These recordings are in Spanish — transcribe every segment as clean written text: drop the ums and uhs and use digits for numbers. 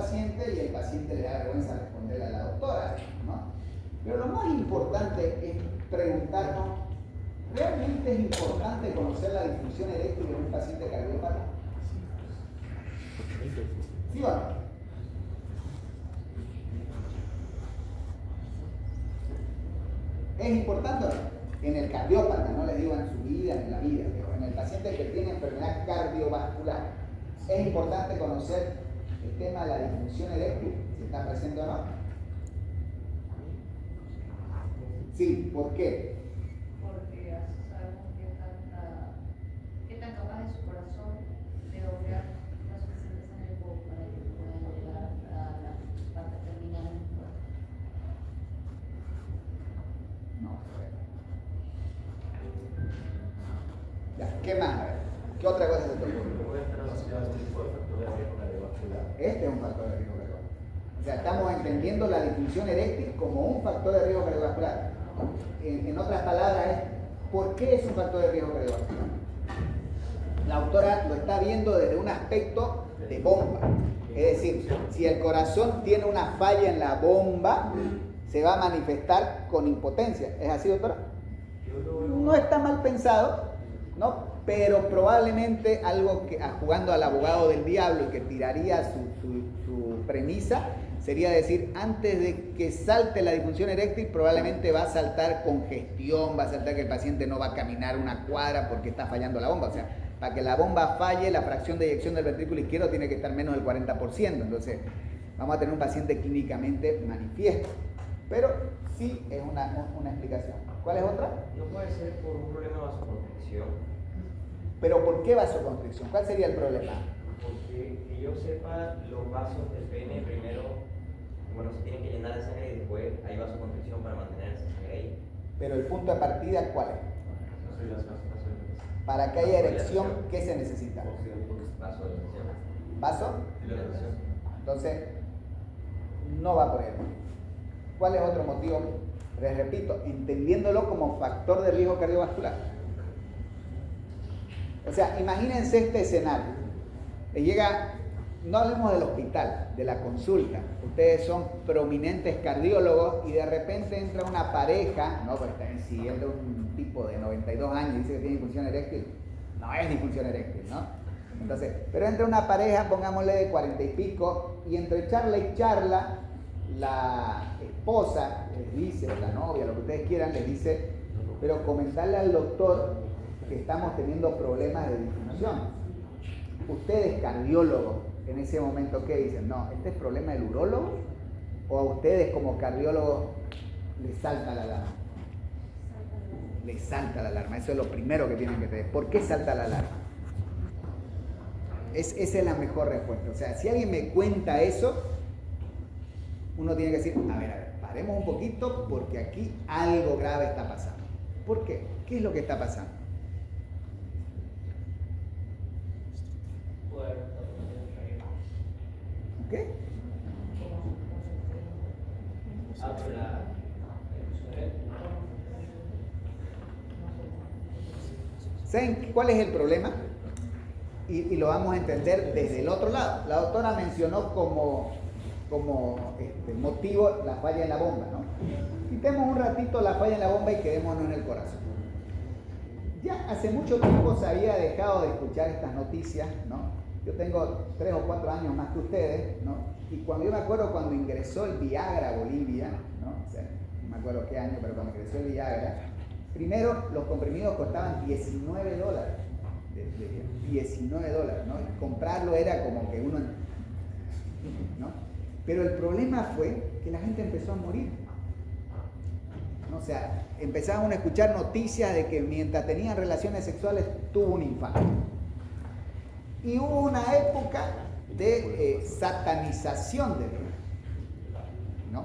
paciente y el paciente le da vergüenza responderle a la doctora, ¿no? Pero lo más importante es preguntarnos, ¿realmente es importante conocer la disfunción eréctil en un paciente cardiópata? ¿Sí o no? ¿Es importante o no? En el cardiópata, no les digo en su vida, en la vida, pero en el paciente que tiene enfermedad cardiovascular, ¿es importante conocer el tema de la disfunción eréctil, si está presente o no? Sí, ¿por qué? Porque así sabemos qué tan capaz es su corazón de obviar la suficiente sangre para que puedan llegar a la parte terminal. No. Ya, ¿qué más? A ver, ¿qué otra cosa se te ocurre? Este es un factor de riesgo cardiovascular. O sea, estamos entendiendo la disfunción eréctil como un factor de riesgo cardiovascular. En otras palabras, ¿por qué es un factor de riesgo cardiovascular? La autora lo está viendo desde un aspecto de bomba. Es decir, si el corazón tiene una falla en la bomba, se va a manifestar con impotencia. ¿Es así, doctora? No está mal pensado, ¿no? Pero probablemente algo que, jugando al abogado del diablo y que tiraría su premisa, sería decir, antes de que salte la disfunción eréctil, probablemente va a saltar congestión, va a saltar que el paciente no va a caminar una cuadra porque está fallando la bomba. O sea, para que la bomba falle, la fracción de eyección del ventrículo izquierdo tiene que estar menos del 40%. Entonces, vamos a tener un paciente clínicamente manifiesto. Pero sí es una explicación. ¿Cuál es otra? No puede ser por un problema de vasoconstricción. ¿Pero por qué vasoconstricción? ¿Cuál sería el problema? Porque que yo sepa, los vasos del pene primero, bueno, se tienen que llenar de sangre y después hay vasoconstricción para mantener esa sangre ahí. Pero el punto de partida, ¿cuál es? Para que haya erección, ¿qué se necesita? Vasodilatación. ¿Vaso? Dilatación. Entonces, no va por ahí. ¿Cuál es otro motivo? Les repito, entendiéndolo como factor de riesgo cardiovascular. O sea, imagínense este escenario. Le llega, no hablemos del hospital, de la consulta. Ustedes son prominentes cardiólogos y de repente entra una pareja, no, pues están siguiendo un tipo de 92 años y dice que tiene disfunción eréctil. No es disfunción eréctil, ¿no? Entonces, pero entra una pareja, pongámosle de 40 y pico, y entre charla y charla, la esposa les dice, o la novia, lo que ustedes quieran, les dice, pero comentarle al doctor que estamos teniendo problemas de disfunción. Ustedes, cardiólogos, en ese momento, ¿qué dicen? No, ¿este es problema del urólogo? ¿O a ustedes como cardiólogos les salta la alarma? Les salta la alarma, eso es lo primero que tienen que tener. ¿Por qué salta la alarma? Esa es la mejor respuesta. O sea, si alguien me cuenta eso, uno tiene que decir, a ver, paremos un poquito porque aquí algo grave está pasando. ¿Por qué? ¿Qué es lo que está pasando? ¿Qué? ¿Saben cuál es el problema? Y lo vamos a entender desde el otro lado. La doctora mencionó como motivo la falla en la bomba, ¿no? Quitemos un ratito la falla en la bomba y quedémonos en el corazón. Ya hace mucho tiempo se había dejado de escuchar estas noticias, ¿no? Yo tengo 3 o 4 años más que ustedes, ¿no? Y cuando yo me acuerdo cuando ingresó el Viagra a Bolivia, ¿no? O sea, no me acuerdo qué año, pero cuando ingresó el Viagra, primero los comprimidos costaban $19. $19, ¿no? Y comprarlo era como que uno, ¿no? Pero el problema fue que la gente empezó a morir. ¿No? O sea, empezaban a escuchar noticias de que mientras tenían relaciones sexuales tuvo un infarto. Y hubo una época de satanización de Dios, ¿no?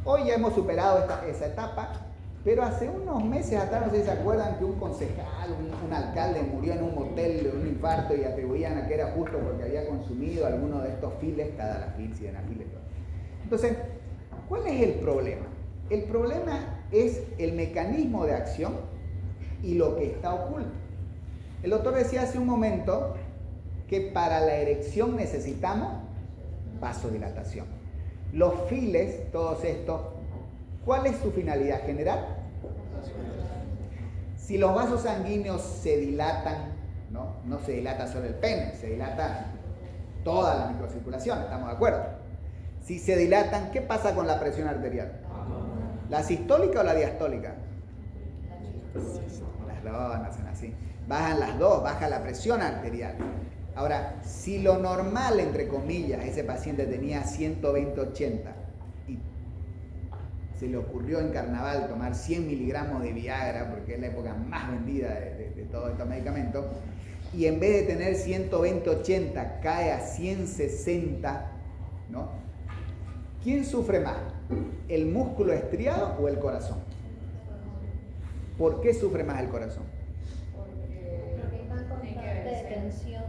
Hoy ya hemos superado esa etapa, pero hace unos meses atrás, no sé si se acuerdan que un concejal, un alcalde murió en un motel de un infarto y atribuían a que era justo porque había consumido alguno de estos files, tadalafil, sildenafil. Entonces, ¿cuál es el problema? El problema es el mecanismo de acción y lo que está oculto. El doctor decía hace un momento que para la erección necesitamos vasodilatación. Los files, todos estos, ¿cuál es su finalidad general? Si los vasos sanguíneos se dilatan, no se dilata solo el pene, se dilata toda la microcirculación, ¿estamos de acuerdo? Si se dilatan, ¿qué pasa con la presión arterial? ¿La sistólica o la diastólica? Las dos nacen así. Bajan las dos, baja la presión arterial. Ahora, si lo normal, entre comillas, ese paciente tenía 120/80 y se le ocurrió en carnaval tomar 100 miligramos de Viagra, porque es la época más vendida de todos estos medicamentos, y en vez de tener 120/80 cae a 160, ¿no? ¿Quién sufre más? ¿El músculo estriado o el corazón? ¿Por qué sufre más el corazón? Porque hay más constante tensión.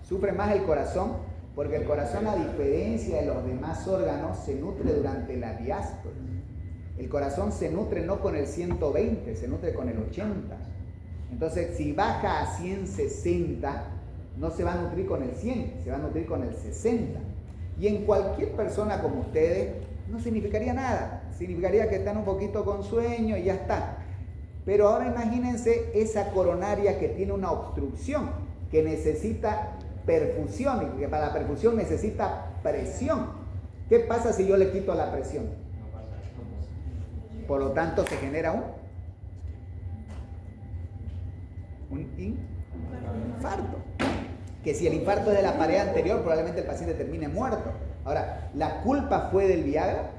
Sufre más el corazón porque el corazón, a diferencia de los demás órganos, se nutre durante la diástole. El corazón se nutre no con el 120, se nutre con el 80. Entonces, si baja a 160, no se va a nutrir con el 100, se va a nutrir con el 60. Y en cualquier persona como ustedes, no significaría nada. Significaría que están un poquito con sueño y ya está. Pero ahora imagínense esa coronaria que tiene una obstrucción, que necesita perfusión, y que para la perfusión necesita presión. ¿Qué pasa si yo le quito la presión? Por lo tanto, se genera un infarto. Que si el infarto es de la pared anterior, probablemente el paciente termine muerto. Ahora, ¿la culpa fue del Viagra?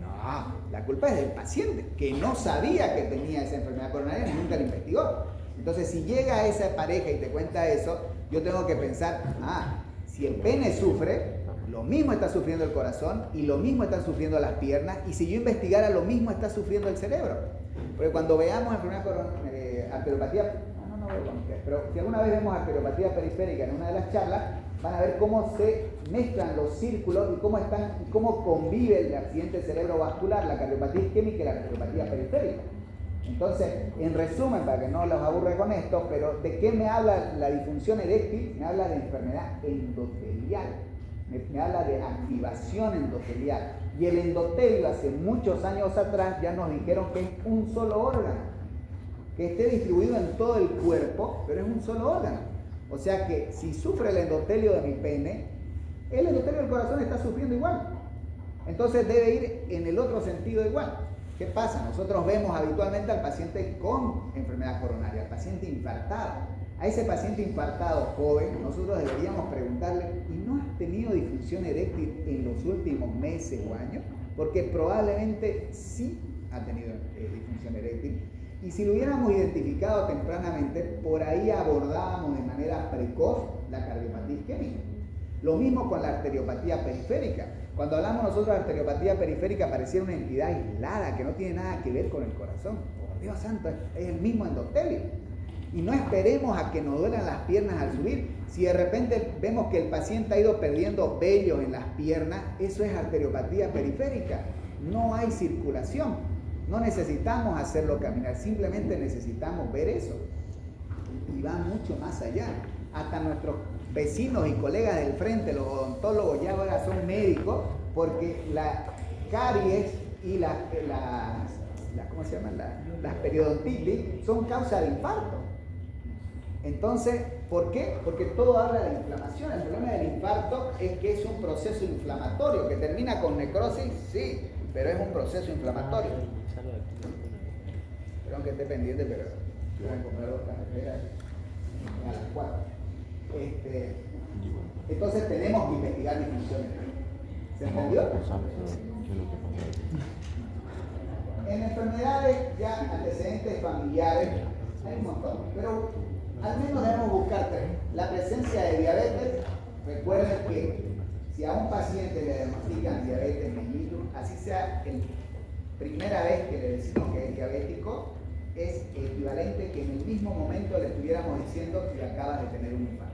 No, la culpa es del paciente, que no sabía que tenía esa enfermedad coronaria y nunca la investigó. Entonces, si llega esa pareja y te cuenta eso, yo tengo que pensar, si el pene sufre, lo mismo está sufriendo el corazón y lo mismo están sufriendo las piernas, y si yo investigara, lo mismo está sufriendo el cerebro. Porque cuando veamos arteriopatía, pero si alguna vez vemos arteriopatía periférica en una de las charlas, van a ver cómo se mezclan los círculos y cómo convive el accidente cerebrovascular, la cardiopatía isquémica y la arteriopatía periférica. Entonces, en resumen, para que no los aburre con esto, pero ¿de qué me habla la disfunción eréctil? Me habla de enfermedad endotelial, me habla de activación endotelial. Y el endotelio, hace muchos años atrás, ya nos dijeron que es un solo órgano, que esté distribuido en todo el cuerpo, pero es un solo órgano. O sea que si sufre el endotelio de mi pene, el endotelio del corazón está sufriendo igual. Entonces debe ir en el otro sentido igual. ¿Qué pasa? Nosotros vemos habitualmente al paciente con enfermedad coronaria, al paciente infartado. A ese paciente infartado joven, nosotros deberíamos preguntarle, ¿y no has tenido disfunción eréctil en los últimos meses o años? Porque probablemente sí ha tenido disfunción eréctil. Y si lo hubiéramos identificado tempranamente, por ahí abordábamos de manera precoz la cardiopatía isquémica. Lo mismo con la arteriopatía periférica. Cuando hablamos nosotros de arteriopatía periférica, pareciera una entidad aislada que no tiene nada que ver con el corazón. Por Dios santo, es el mismo endotelio. Y no esperemos a que nos duelan las piernas al subir. Si de repente vemos que el paciente ha ido perdiendo vello en las piernas, eso es arteriopatía periférica. No hay circulación. No necesitamos hacerlo caminar, simplemente necesitamos ver eso. Y va mucho más allá. Hasta nuestros vecinos y colegas del frente, los odontólogos, ya ahora son médicos, porque la caries y las periodontitis son causa de infarto. Entonces, ¿por qué? Porque todo habla de inflamación. El problema del infarto es que es un proceso inflamatorio que termina con necrosis, sí, pero es un proceso inflamatorio. Perdón que esté pendiente, pero voy a comprar dos carreteras a las 4. Entonces tenemos que investigar disfunciones. ¿Se entendió? En enfermedades ya antecedentes familiares hay un montón, pero al menos debemos buscar tres. La presencia de diabetes. Recuerden que si a un paciente le diagnostican diabetes mellitus, así sea la primera vez que le decimos que es diabético, es equivalente que en el mismo momento le estuviéramos diciendo que acabas de tener un infarto.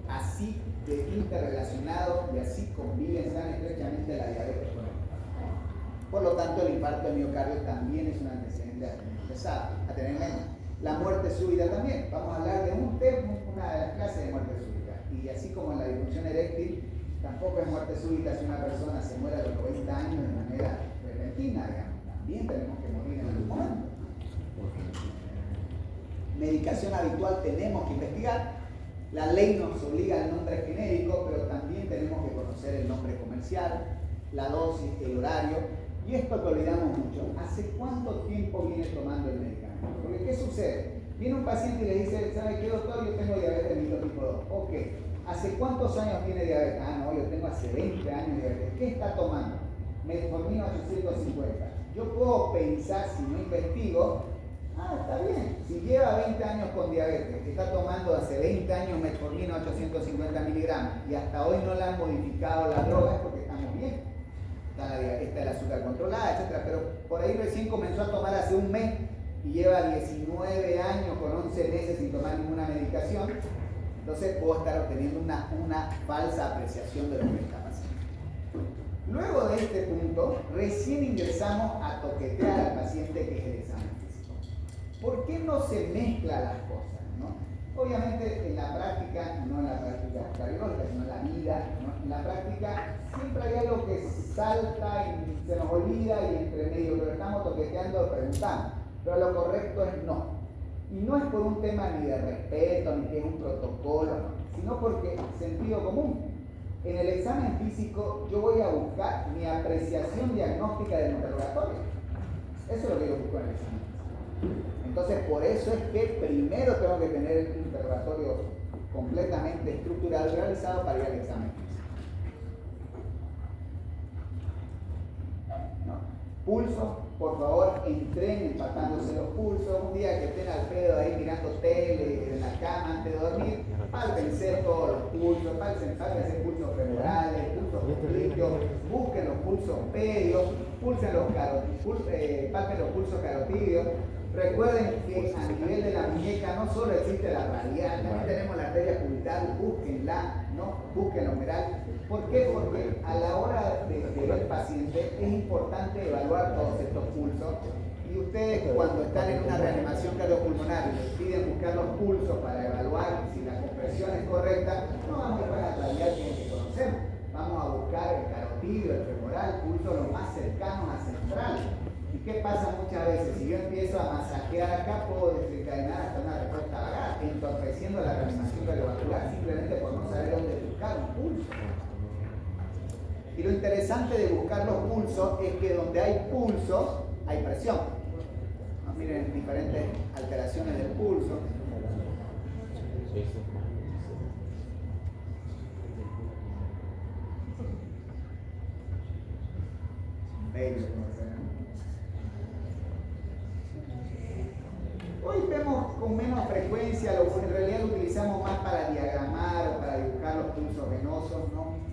Así de interrelacionado y así conviven tan estrechamente la diabetes con el infarto. Por lo tanto, el infarto de miocardio también es un antecedente a tener menos. La muerte súbita también. Vamos a hablar de una de las clases de muerte súbita. Y así como en la disfunción eréctil, tampoco es muerte súbita si una persona se muere a los 90 años de manera repentina, digamos. También tenemos que morir en algún momento. Medicación habitual tenemos que investigar. La ley nos obliga al nombre genérico, pero también tenemos que conocer el nombre comercial, la dosis, el horario. Y esto que olvidamos mucho, ¿hace cuánto tiempo viene tomando el medicamento? Porque ¿qué sucede? Viene un paciente y le dice, ¿sabe qué, doctor? Yo tengo diabetes mellitus tipo 2. Ok. ¿Hace cuántos años tiene diabetes? Ah, no, yo tengo hace 20 años diabetes. ¿Qué está tomando? Metformin 850. Yo puedo pensar, si no investigo, está bien. Si lleva 20 años con diabetes, está tomando hace 20 años metformin 850 miligramos y hasta hoy no le han modificado la droga, es porque estamos bien. Está el azúcar controlada, etc. Pero por ahí recién comenzó a tomar hace un mes y lleva 19 años con 11 meses sin tomar ninguna medicación. Entonces puedo estar obteniendo una falsa apreciación de lo que está pasando. Luego de este punto, recién ingresamos a toquetear al paciente, que es el examen físico. ¿Por qué no se mezclan las cosas, ¿no? Obviamente en la práctica, no en la práctica cardiológica, sino en la vida, ¿no? En la práctica siempre hay algo que salta y se nos olvida y entre medio, pero estamos toqueteando, preguntando. Pero lo correcto es no. Y no es por un tema ni de respeto, ni que es un protocolo, sino porque sentido común. En el examen físico yo voy a buscar mi apreciación diagnóstica del interrogatorio. Eso es lo que yo busco en el examen físico. Entonces, por eso es que primero tengo que tener el interrogatorio completamente estructurado y realizado para ir al examen físico. ¿No? Pulso, por favor, entrenen empatándose los pulsos. Un día que estén al pedo ahí mirando tele en la cama antes de dormir, pálpense todos los pulsos, pálpense pulsos femorales, pulsos popliteos, busquen los pulsos pedios, palpen los pulsos carotidios. Recuerden que a nivel de la muñeca no solo existe la radial, también tenemos la arteria cubital, búsquenla, ¿no? Busquen la humeral. ¿Por qué? Porque a la hora de ver el paciente es importante evaluar todos estos pulsos. Y ustedes, cuando están en una reanimación cardiopulmonar y les piden buscar los pulsos para evaluar si la compresión es correcta, no vamos a ir para la radial que conocemos. Vamos a buscar el carotidio, el femoral, pulsos los más cercanos a central. ¿Y qué pasa muchas veces? Si yo empiezo a masajear acá, puedo desencadenar hasta una respuesta vagal, entorpeciendo la reanimación cardiovascular simplemente por no saber dónde buscar un pulso. Y lo interesante de buscar los pulsos es que donde hay pulso, hay presión. ¿No? Miren diferentes alteraciones del pulso. Hoy vemos con menos frecuencia, en realidad lo utilizamos más para diagramar o para dibujar los pulsos venosos,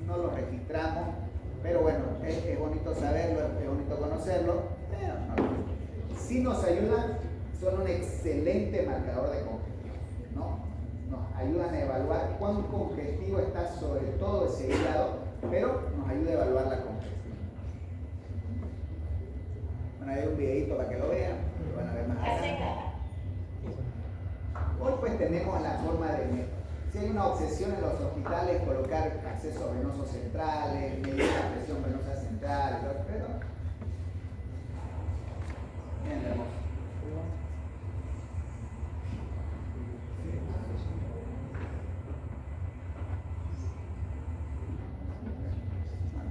no los registramos, pero bueno, es bonito saberlo, es bonito conocerlo, pero no. Si nos ayudan, son un excelente marcador de congestión, ¿no? Nos ayudan a evaluar cuán congestivo está sobre todo ese hígado, pero nos ayuda a evaluar la congestión. Bueno, hay un videito para que lo vean, lo van a ver más adelante. Hoy pues tenemos la forma de, si hay una obsesión en los hospitales, colocar accesos venosos centrales, medir la presión venosa central, pero bien hermoso.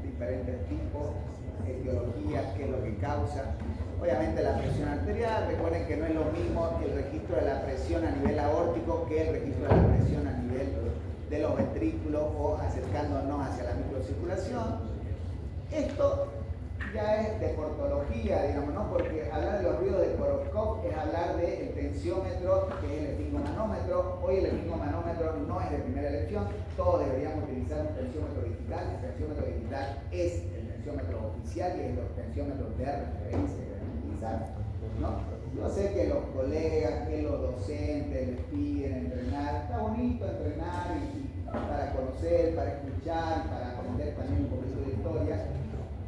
Diferentes tipos, etiologías, qué es lo que causa. Obviamente la presión arterial, recuerden que no es lo mismo el registro de la presión a nivel aórtico que el registro de la presión a nivel de los ventrículos o acercándonos hacia la microcirculación. Esto ya es de portología, digamos, ¿no? Porque hablar de los ruidos de Korokov es hablar del tensiómetro, que es el esfigmomanómetro. Hoy el esfigmomanómetro no es de primera elección, todos deberíamos utilizar un tensiómetro digital. El tensiómetro digital es el tensiómetro oficial y es los tensiómetros de referencia que deben utilizar, ¿no? Yo sé que los colegas, que los docentes les piden entrenar, está bonito entrenar y para conocer, para escuchar, para aprender también un poquito de historia.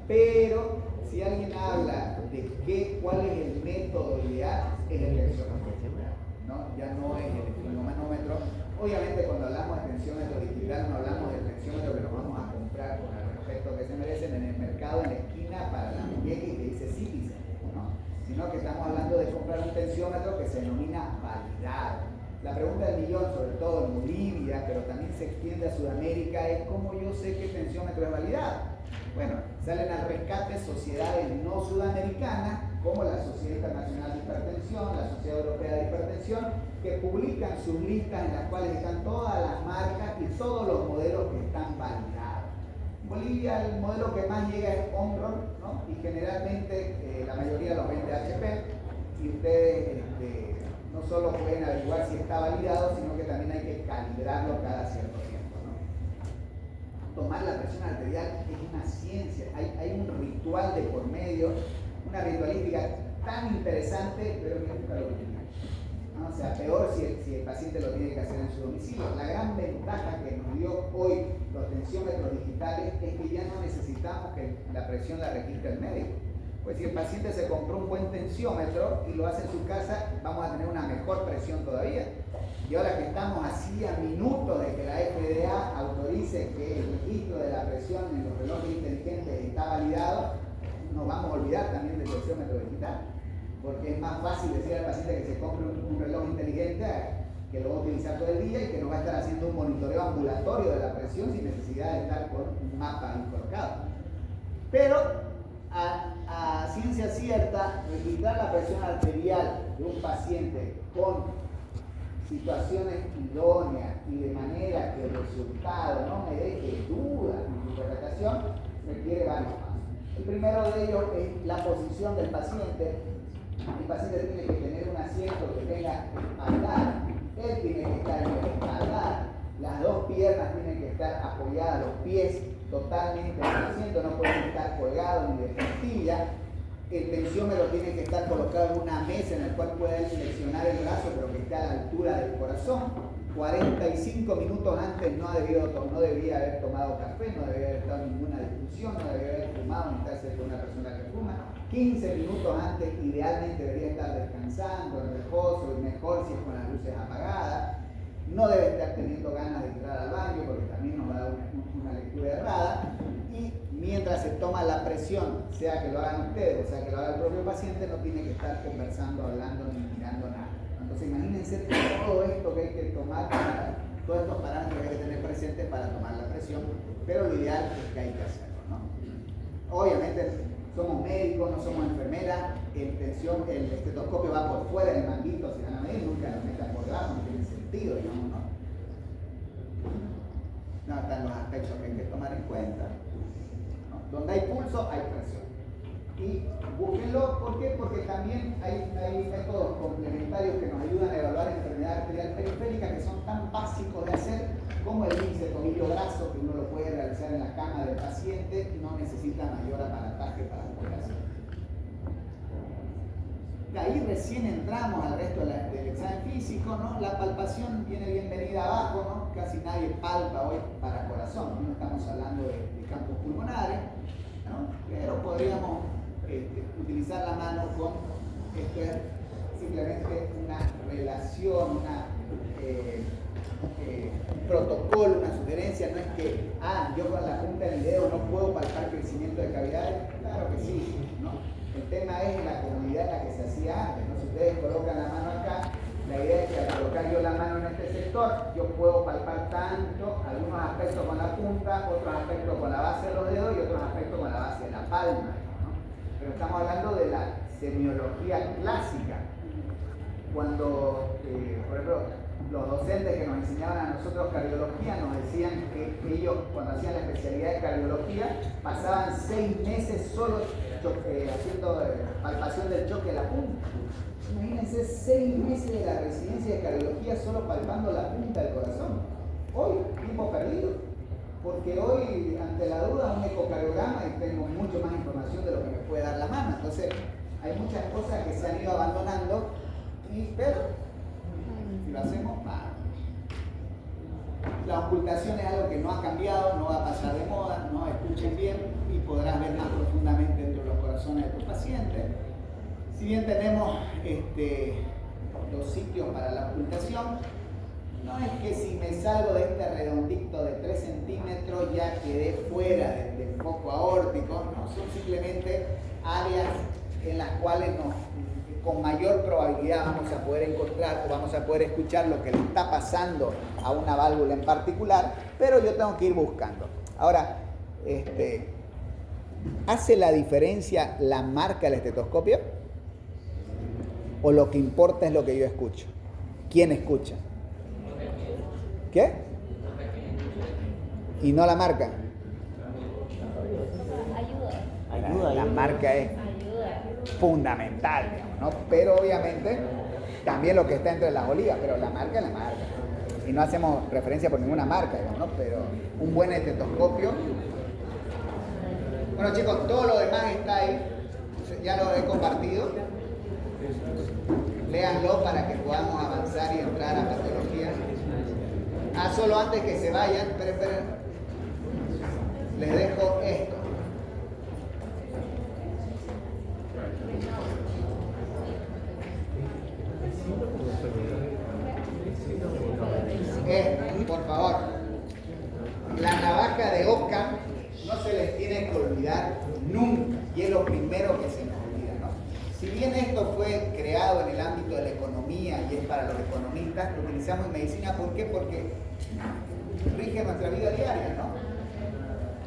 Pero si alguien habla de cuál es el método ideal, es el tensiómetro, ¿no? Ya no es el esfigmomanómetro. Obviamente cuando hablamos de tensiómetro digital no hablamos del tensiómetro que nos vamos a comprar África, pero también se extiende a Sudamérica, es como yo sé qué tensiómetro es validado. Bueno, salen al rescate sociedades no sudamericanas, como la Sociedad Internacional de Hipertensión, la Sociedad Europea de Hipertensión, que publican sus listas en las cuales están todas las marcas y todos los modelos que están validados. En Bolivia el modelo que más llega es Omron, ¿no? Y generalmente la mayoría los vende HP, y ustedes no solo pueden averiguar si está validado, sino que también hay que calibrarlo cada cierto tiempo, ¿no? Tomar la presión arterial es una ciencia, hay un ritual de por medio, una ritualística tan interesante, pero que nunca lo tiene, ¿no? O sea, peor si el paciente lo tiene que hacer en su domicilio. La gran ventaja que nos dio hoy los tensiómetros digitales es que ya no necesitamos que la presión la registre el médico. Pues si el paciente se compró un buen tensiómetro y lo hace en su casa, vamos a tener una mejor presión todavía. Y ahora que estamos así a minutos de que la FDA autorice que el registro de la presión en los relojes inteligentes está validado, nos vamos a olvidar también del tensiómetro digital. Porque es más fácil decir al paciente que se compre un reloj inteligente que lo va a utilizar todo el día y que no va a estar haciendo un monitoreo ambulatorio de la presión sin necesidad de estar con un mapa ahí colocado. Pero a ciencia cierta, registrar la presión arterial de un paciente con situaciones idóneas y de manera que el resultado no me deje duda en mi interpretación, requiere varios pasos. El primero de ellos es la posición del paciente. El paciente tiene que tener un asiento que tenga espaldar, él tiene que estar en el espaldar, las dos piernas tienen que estar apoyadas, los pies totalmente en el asiento, no pueden estar colgados ni de puntilla. El tensiómetro tiene que estar colocado en una mesa en la cual pueda él flexionar el brazo, pero que esté a la altura del corazón. 45 minutos antes no debía haber tomado café, no debía haber estado en ninguna discusión, no debía haber fumado ni estar cerca de una persona que fuma. 15 minutos antes idealmente debería estar descansando, en reposo, y mejor si es con las luces apagadas. No debe estar teniendo ganas de entrar al baño porque también nos va a dar una lectura errada. Y mientras se toma la presión, sea que lo hagan ustedes o sea que lo haga el propio paciente, no tiene que estar conversando, hablando ni mirando nada. Entonces imagínense todo esto que hay que tomar, todos estos parámetros que hay que tener presentes para tomar la presión, pero lo ideal es que hay que hacerlo, ¿no? Obviamente somos médicos, no somos enfermeras, el estetoscopio va por fuera del manguito, si van a medir, nunca lo metan por debajo, no tiene sentido, digamos, ¿no? No, están los aspectos que hay que tomar en cuenta, ¿no? Donde hay pulso, hay presión. Y búsquenlo, ¿por qué? Porque también hay métodos complementarios que nos ayudan a evaluar enfermedad arterial periférica que son tan básicos de hacer como el índice tobillo-brazo, que uno lo puede realizar en la cama del paciente y no necesita mayor aparataje para la operación. De ahí recién entramos al resto del examen físico, ¿no? La palpación tiene bienvenida abajo, ¿no? Casi nadie palpa hoy para corazón, no estamos hablando de campos pulmonares, ¿no? Pero podríamos utilizar la mano con esto es simplemente una relación, un protocolo, una sugerencia. No es que yo con la punta del dedo no puedo palpar crecimiento de cavidades. Claro que sí, ¿no? El tema es la comodidad en la que se hacía antes, ¿no? Si ustedes colocan la mano acá, la idea es que al colocar yo la mano en este sector, yo puedo palpar tanto algunos aspectos con la punta, otros aspectos con la base de los dedos y otros aspectos con la base de la palma. Pero estamos hablando de la semiología clásica. Cuando, por ejemplo, los docentes que nos enseñaban a nosotros cardiología nos decían que ellos, cuando hacían la especialidad de cardiología, pasaban 6 meses solo haciendo palpación del choque de la punta. Imagínense 6 meses de la residencia de cardiología solo palpando la punta del corazón. Hoy, tiempo perdido. Porque hoy, ante la duda, un ecocardiograma y tengo mucho más información de lo que me puede dar la mano. Entonces, hay muchas cosas que se han ido abandonando, pero si lo hacemos, la ocultación es algo que no ha cambiado, no va a pasar de moda, no escuchen bien y podrás ver más profundamente dentro de los corazones de tus pacientes. Si bien tenemos los sitios para la ocultación, no es que si me salgo de este redondito de 3 centímetros ya quedé fuera del foco aórtico, no, son simplemente áreas en las cuales con mayor probabilidad vamos a poder encontrar o vamos a poder escuchar lo que le está pasando a una válvula en particular, pero yo tengo que ir buscando. Ahora, ¿hace la diferencia la marca del estetoscopio? ¿O lo que importa es lo que yo escucho? ¿Quién escucha? ¿Qué? ¿Y no la marca? Ayuda. La marca es fundamental, digamos, ¿no? Pero obviamente también lo que está entre las olivas, pero la marca es la marca. Y no hacemos referencia por ninguna marca, digamos, ¿no? Pero un buen estetoscopio. Bueno, chicos, todo lo demás está ahí. Ya lo he compartido. Léanlo para que podamos avanzar y entrar a patología. Solo antes que se vayan, esperen. Les dejo esto. Por favor, la navaja de Occam no se les tiene que olvidar nunca, y es lo primero que se nos olvida, ¿no? Si bien esto fue creado en el ámbito de la economía y es para los economistas, lo utilizamos en medicina, ¿por qué? Porque rige nuestra vida diaria, ¿no?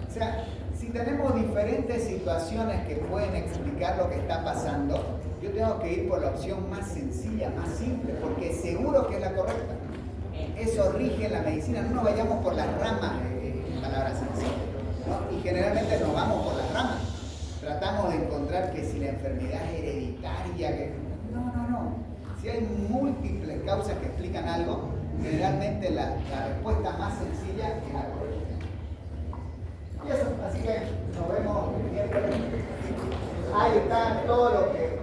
O sea, si tenemos diferentes situaciones que pueden explicar lo que está pasando, yo tengo que ir por la opción más sencilla, más simple, porque seguro que es la correcta. Eso rige la medicina, no nos vayamos por las ramas, en palabras sencillas, ¿no? Y generalmente nos vamos por las ramas. Tratamos de encontrar que si la enfermedad es hereditaria, que... No. Si hay múltiples causas que explican algo, generalmente la respuesta más sencilla es la correcta. Y eso, así que nos vemos el miércoles. Ahí está todo lo que